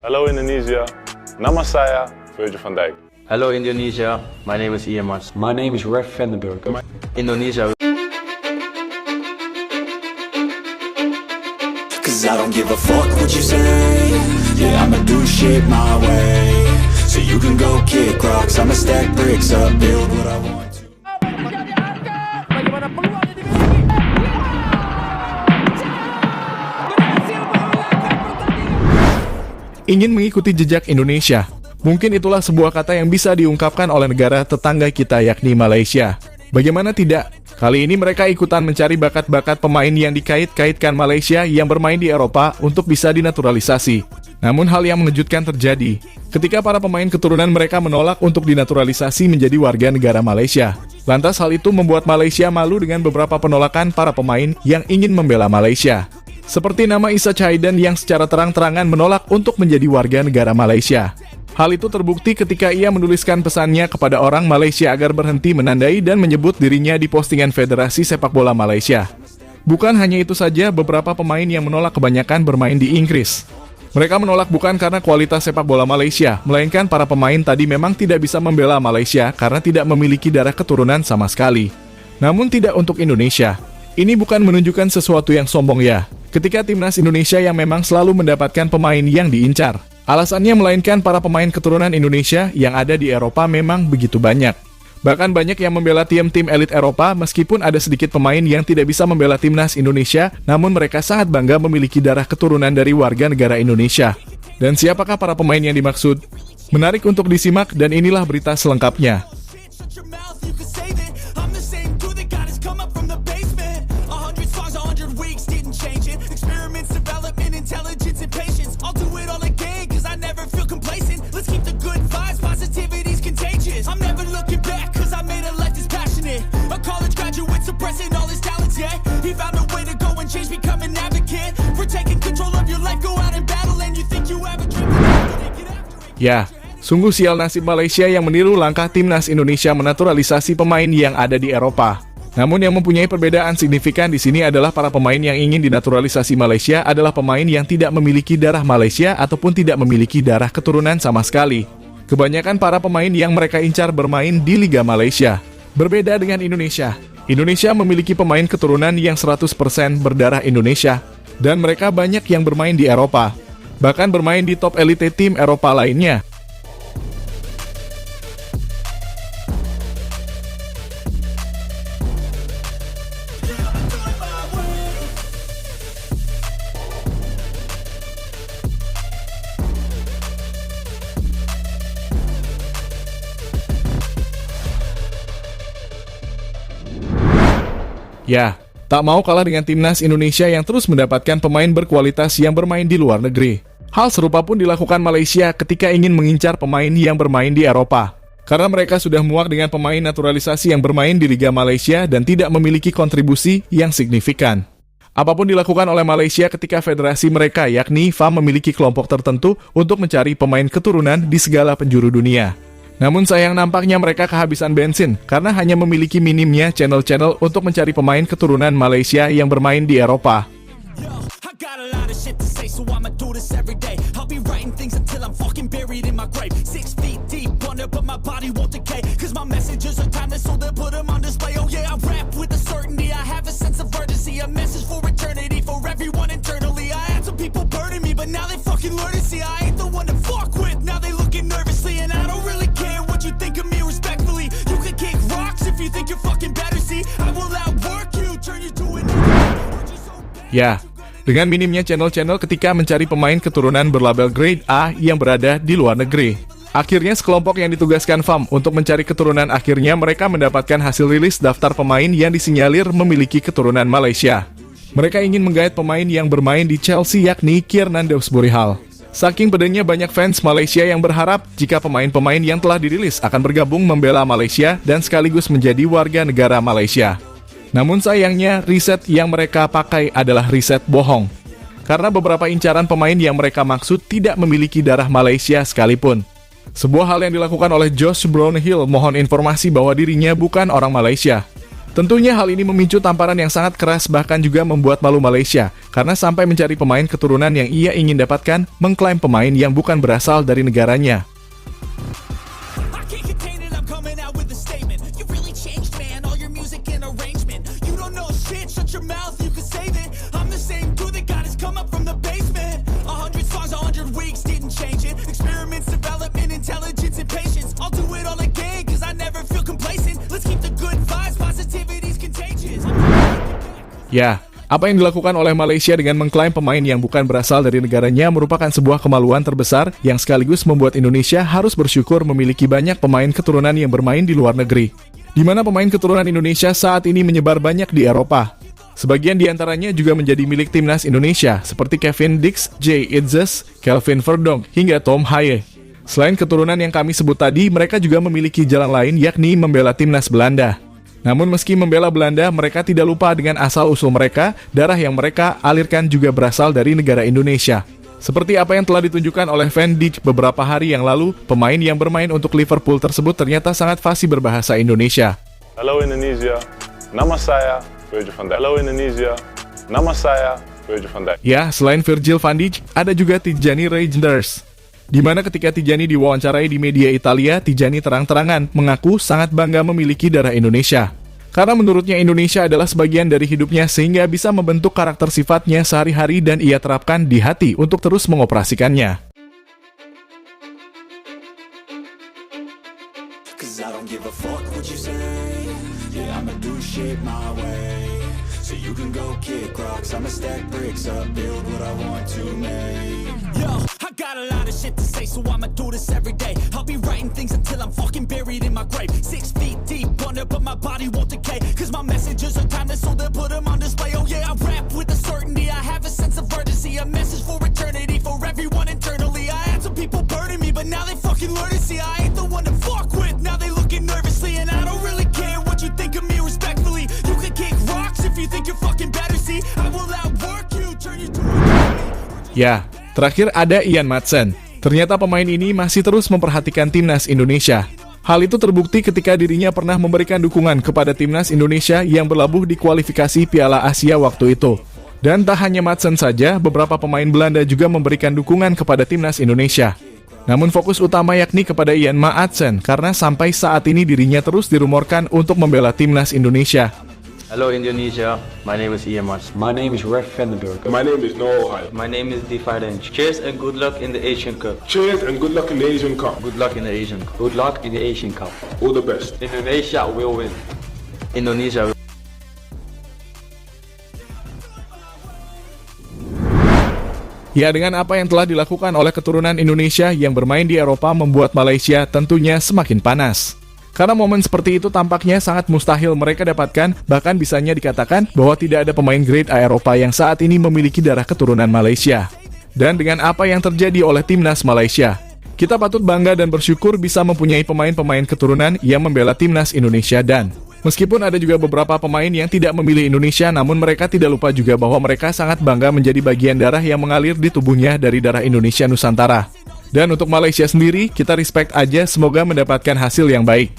Hello Indonesia, nama saya Virgil van Dijk. Hello Indonesia, my name is Ian Mars. My name is Ref Vandenberg. Indonesia. Cause I don't give a fuck what you say. Yeah, I'ma do shit my way. So you can go kick rocks, I'ma stack bricks up, build what I want to. Ingin mengikuti jejak Indonesia. Mungkin itulah sebuah kata yang bisa diungkapkan oleh negara tetangga kita yakni Malaysia. Bagaimana tidak? Kali ini mereka ikutan mencari bakat-bakat pemain yang dikait-kaitkan Malaysia yang bermain di Eropa untuk bisa dinaturalisasi. Namun hal yang mengejutkan terjadi ketika para pemain keturunan mereka menolak untuk dinaturalisasi menjadi warga negara Malaysia. Lantas hal itu membuat Malaysia malu dengan beberapa penolakan para pemain yang ingin membela Malaysia. Seperti nama Isa Chaidan yang secara terang-terangan menolak untuk menjadi warga negara Malaysia. Hal itu terbukti ketika ia menuliskan pesannya kepada orang Malaysia agar berhenti menandai dan menyebut dirinya di postingan Federasi Sepak Bola Malaysia. Bukan hanya itu saja, beberapa pemain yang menolak kebanyakan bermain di Inggris. Mereka menolak bukan karena kualitas sepak bola Malaysia, melainkan para pemain tadi memang tidak bisa membela Malaysia karena tidak memiliki darah keturunan sama sekali. Namun tidak untuk Indonesia. Ini bukan menunjukkan sesuatu yang sombong ya, ketika timnas Indonesia yang memang selalu mendapatkan pemain yang diincar. Alasannya melainkan para pemain keturunan Indonesia yang ada di Eropa memang begitu banyak. Bahkan banyak yang membela tim-tim elit Eropa meskipun ada sedikit pemain yang tidak bisa membela timnas Indonesia, namun mereka sangat bangga memiliki darah keturunan dari warga negara Indonesia. Dan siapakah para pemain yang dimaksud? Menarik untuk disimak dan inilah berita selengkapnya. Ya, sungguh sial nasib Malaysia yang meniru langkah timnas Indonesia menaturalisasi pemain yang ada di Eropa. Namun yang mempunyai perbedaan signifikan di sini adalah para pemain yang ingin dinaturalisasi Malaysia adalah pemain yang tidak memiliki darah Malaysia ataupun tidak memiliki darah keturunan sama sekali. Kebanyakan para pemain yang mereka incar bermain di Liga Malaysia. Berbeda dengan Indonesia. Indonesia memiliki pemain keturunan yang 100% berdarah Indonesia. Dan mereka banyak yang bermain di Eropa. Bahkan bermain di top elite tim Eropa lainnya. Ya, tak mau kalah dengan timnas Indonesia yang terus mendapatkan pemain berkualitas yang bermain di luar negeri. Hal serupa pun dilakukan Malaysia ketika ingin mengincar pemain yang bermain di Eropa. Karena mereka sudah muak dengan pemain naturalisasi yang bermain di Liga Malaysia dan tidak memiliki kontribusi yang signifikan. Apapun dilakukan oleh Malaysia ketika federasi mereka yakni FAM memiliki kelompok tertentu untuk mencari pemain keturunan di segala penjuru dunia. Namun sayang nampaknya mereka kehabisan bensin karena hanya memiliki minimnya channel-channel untuk mencari pemain keturunan Malaysia yang bermain di Eropa. Ya, dengan minimnya channel-channel ketika mencari pemain keturunan berlabel grade A yang berada di luar negeri. Akhirnya sekelompok yang ditugaskan FAM untuk mencari keturunan akhirnya mereka mendapatkan hasil rilis daftar pemain yang disinyalir memiliki keturunan Malaysia. Mereka ingin menggait pemain yang bermain di Chelsea yakni Kiernan Dewsbury Hall. Saking pedenya banyak fans Malaysia yang berharap jika pemain-pemain yang telah dirilis akan bergabung membela Malaysia dan sekaligus menjadi warga negara Malaysia. Namun sayangnya, riset yang mereka pakai adalah riset bohong. Karena beberapa incaran pemain yang mereka maksud tidak memiliki darah Malaysia sekalipun. Sebuah hal yang dilakukan oleh Josh Brownhill mohon informasi bahwa dirinya bukan orang Malaysia. Tentunya hal ini memicu tamparan yang sangat keras bahkan juga membuat malu Malaysia karena sampai mencari pemain keturunan yang ia ingin dapatkan mengklaim pemain yang bukan berasal dari negaranya. I can't contain it, I'm coming out with a statement. You really changed, man, all your music and arrangement. You don't know shit, shut your mouth, you can save it. I'm the same dude that got his come up from the basement. 100 songs, 100 weeks, didn't change it. Experiments, development, intelligence, and patience. I'll do it all again, cause I never feel complacent. Let's keep the good vibes, positivity's contagious. Ya, apa yang dilakukan oleh Malaysia dengan mengklaim pemain yang bukan berasal dari negaranya merupakan sebuah kemaluan terbesar yang sekaligus membuat Indonesia harus bersyukur memiliki banyak pemain keturunan yang bermain di luar negeri. Di mana pemain keturunan Indonesia saat ini menyebar banyak di Eropa. Sebagian di antaranya juga menjadi milik timnas Indonesia seperti Kevin Dix, Jay Itzes, Kelvin Verdonk, hingga Tom Haye. Selain keturunan yang kami sebut tadi, mereka juga memiliki jalan lain yakni membela timnas Belanda. Namun meski membela Belanda, mereka tidak lupa dengan asal-usul mereka, darah yang mereka alirkan juga berasal dari negara Indonesia. Seperti apa yang telah ditunjukkan oleh Van Dijk beberapa hari yang lalu, pemain yang bermain untuk Liverpool tersebut ternyata sangat fasih berbahasa Indonesia. Halo Indonesia, nama saya Virgil van Dijk. Halo Indonesia, nama saya Virgil van Dijk. Ya, selain Virgil van Dijk, ada juga Tijani Reijnders. Di mana ketika Tijani diwawancarai di media Italia, Tijani terang-terangan mengaku sangat bangga memiliki darah Indonesia. Karena menurutnya Indonesia adalah sebagian dari hidupnya sehingga bisa membentuk karakter sifatnya sehari-hari dan ia terapkan di hati untuk terus mengoperasikannya. Cause I don't give a fuck what you say. Yeah, I'ma do shit my way. So you can go kick rocks, I'ma stack bricks up, build what I want to make. Yo, I got a lot of shit to say, so I'ma do this every day. I'll be writing things until I'm fucking buried in my grave. 6 feet deep under, but my body won't decay. Cause my messages are timeless, so they'll put them on display. Oh yeah, I rap with a certainty, I have a sense of urgency. A message for eternity, for everyone internally. I had some people burning me, but now they fucking learn to see I ain't the one to fuck with. Now they looking nervously, and I don't really care what you think of me respectfully. You can kick rocks if you think you're fucking better, see I will outwork you, turn you to Ya, terakhir ada Ian Maatsen. Ternyata pemain ini masih terus memperhatikan timnas Indonesia. Hal itu terbukti ketika dirinya pernah memberikan dukungan kepada timnas Indonesia yang berlabuh di kualifikasi Piala Asia waktu itu. Dan tak hanya Maatsen saja, beberapa pemain Belanda juga memberikan dukungan kepada timnas Indonesia. Namun fokus utama yakni kepada Ian Maatsen karena sampai saat ini dirinya terus dirumorkan untuk membela timnas Indonesia. Hello Indonesia, my name is Ian Mars. My name is Ref Vandenberg. My name is Noah Ohio. My name is Difadench. Cheers and good luck in the Asian Cup. Cheers and good luck in the Asian Cup. Good luck in the Asian Cup. Good luck in the Asian Cup. All the best. Indonesia will win. Indonesia. Ya, dengan apa yang telah dilakukan oleh keturunan Indonesia yang bermain di Eropa membuat Malaysia tentunya semakin panas. Karena momen seperti itu tampaknya sangat mustahil mereka dapatkan, bahkan bisanya dikatakan bahwa tidak ada pemain grade A Eropa yang saat ini memiliki darah keturunan Malaysia. Dan dengan apa yang terjadi oleh timnas Malaysia, kita patut bangga dan bersyukur bisa mempunyai pemain-pemain keturunan yang membela timnas Indonesia. Dan meskipun ada juga beberapa pemain yang tidak memilih Indonesia, namun mereka tidak lupa juga bahwa mereka sangat bangga menjadi bagian darah yang mengalir di tubuhnya dari darah Indonesia Nusantara. Dan untuk Malaysia sendiri, kita respect aja, semoga mendapatkan hasil yang baik.